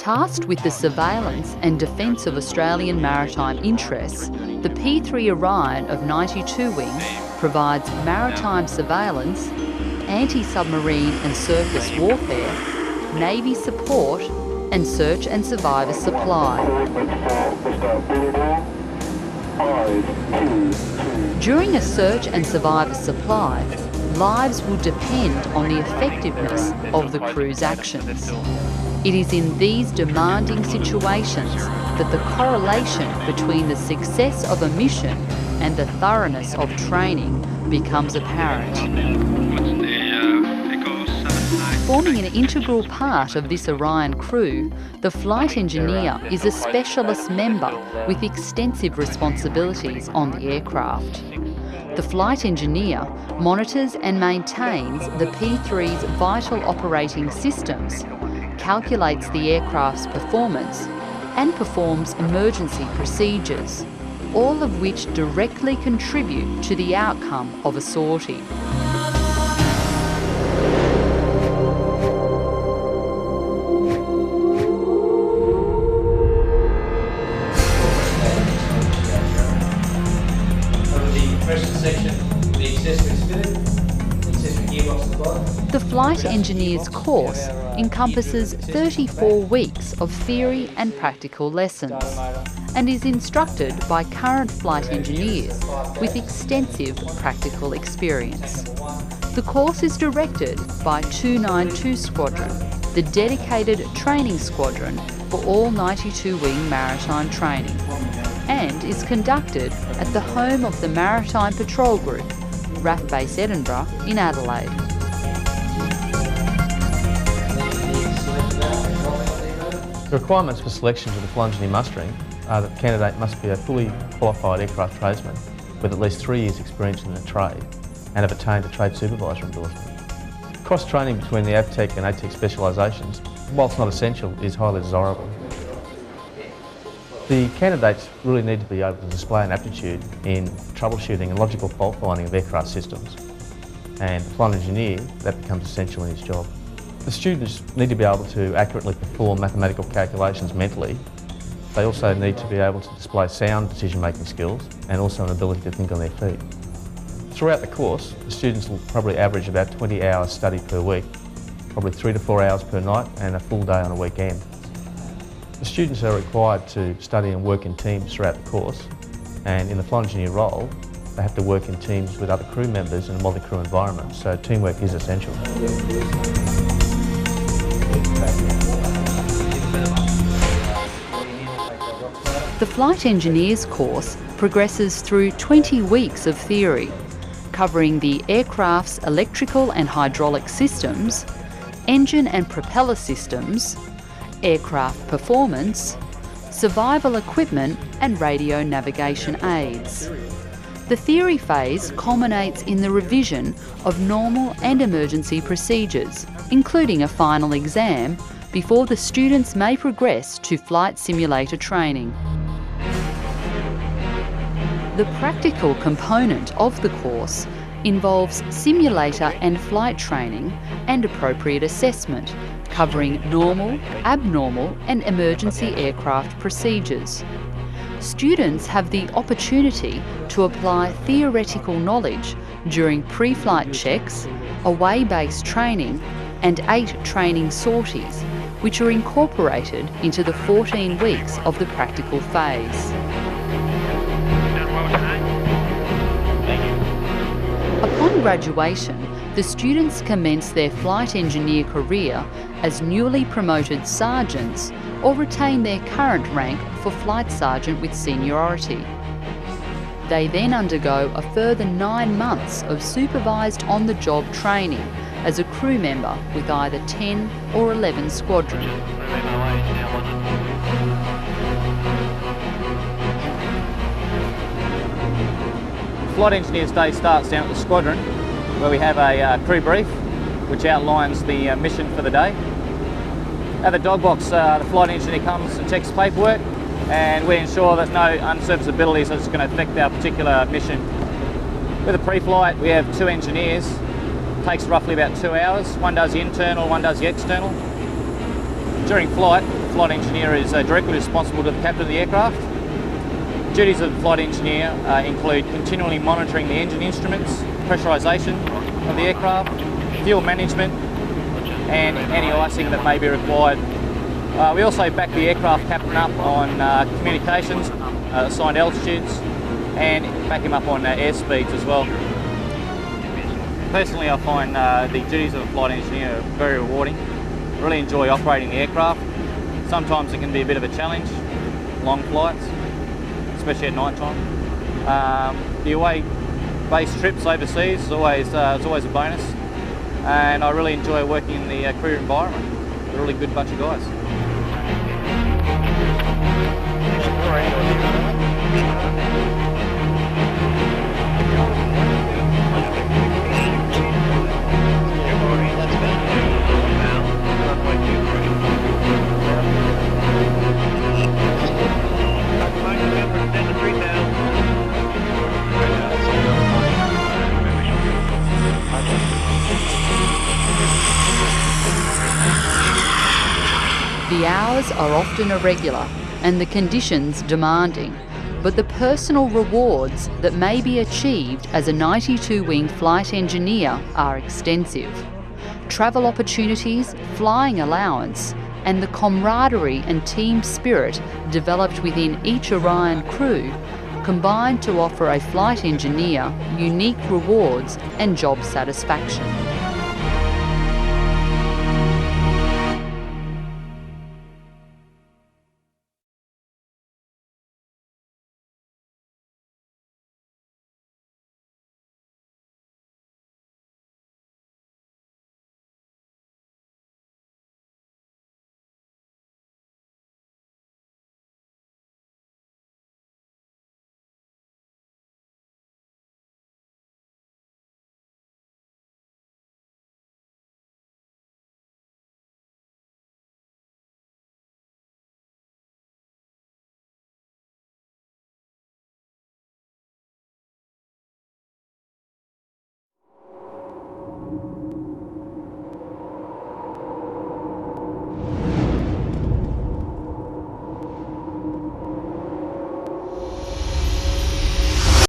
Tasked with the surveillance and defence of Australian maritime interests, the P3 Orion of 92 Wing provides maritime surveillance, anti-submarine and surface warfare, Navy support and search and survivor supply. During a search and survivor supply, lives will depend on the effectiveness of the crew's actions. It is in these demanding situations that the correlation between the success of a mission and the thoroughness of training becomes apparent. Forming an integral part of this Orion crew, the flight engineer is a specialist member with extensive responsibilities on the aircraft. The flight engineer monitors and maintains the P3's vital operating systems, calculates the aircraft's performance, and performs emergency procedures, all of which directly contribute to the outcome of a sortie. The flight engineer's course encompasses 34 weeks of theory and practical lessons and is instructed by current flight engineers with extensive practical experience. The course is directed by 292 Squadron, the dedicated training squadron for all 92 Wing maritime training, and is conducted at the home of the Maritime Patrol Group, RAAF Base Edinburgh in Adelaide. The requirements for selection to the flight engineer mustering are that the candidate must be a fully qualified aircraft tradesman with at least 3 years experience in the trade and have attained a trade supervisor endorsement. Cross-training between the AVTEC and ATEC specialisations, whilst not essential, is highly desirable. The candidates really need to be able to display an aptitude in troubleshooting and logical fault finding of aircraft systems. And the flight engineer, that becomes essential in his job. The students need to be able to accurately perform mathematical calculations mentally. They also need to be able to display sound decision-making skills and also an ability to think on their feet. Throughout the course, the students will probably average about 20 hours study per week, probably 3 to 4 hours per night and a full day on a weekend. The students are required to study and work in teams throughout the course, and in the flight engineer role, they have to work in teams with other crew members in a multi-crew environment, so teamwork is essential. The flight engineer's course progresses through 20 weeks of theory, covering the aircraft's electrical and hydraulic systems, engine and propeller systems, aircraft performance, survival equipment and radio navigation aids. The theory phase culminates in the revision of normal and emergency procedures, including a final exam, before the students may progress to flight simulator training. The practical component of the course involves simulator and flight training and appropriate assessment, covering normal, abnormal and emergency aircraft procedures. Students have the opportunity to apply theoretical knowledge during pre-flight checks, away-based training and 8 training sorties, which are incorporated into the 14 weeks of the practical phase. Upon graduation, the students commence their flight engineer career as newly promoted sergeants or retain their current rank for flight sergeant with seniority. They then undergo a further 9 months of supervised on-the-job training as a crew member with either 10 or 11 Squadron. Flight Engineer's Day starts down at the Squadron, where we have a crew brief which outlines the mission for the day. At the dog box, the flight engineer comes and checks paperwork, and we ensure there's no unserviceabilities that's going to affect our particular mission. With a pre-flight, we have 2 engineers. It takes roughly about 2 hours. One does the internal, one does the external. During flight, flight engineer is directly responsible to the captain of the aircraft. Duties of the flight engineer include continually monitoring the engine instruments, pressurisation of the aircraft, fuel management and anti-icing that may be required. We also back the aircraft captain up on communications, assigned altitudes, and back him up on air speeds as well. Personally, I find the duties of a flight engineer very rewarding. I really enjoy operating the aircraft. Sometimes it can be a bit of a challenge, long flights, especially at night time. The away base trips overseas is always a bonus, and I really enjoy working in the career environment. They're a really good bunch of guys. The hours are often irregular and the conditions demanding, but the personal rewards that may be achieved as a 92-wing flight engineer are extensive. Travel opportunities, flying allowance, and the camaraderie and team spirit developed within each Orion crew combine to offer a flight engineer unique rewards and job satisfaction.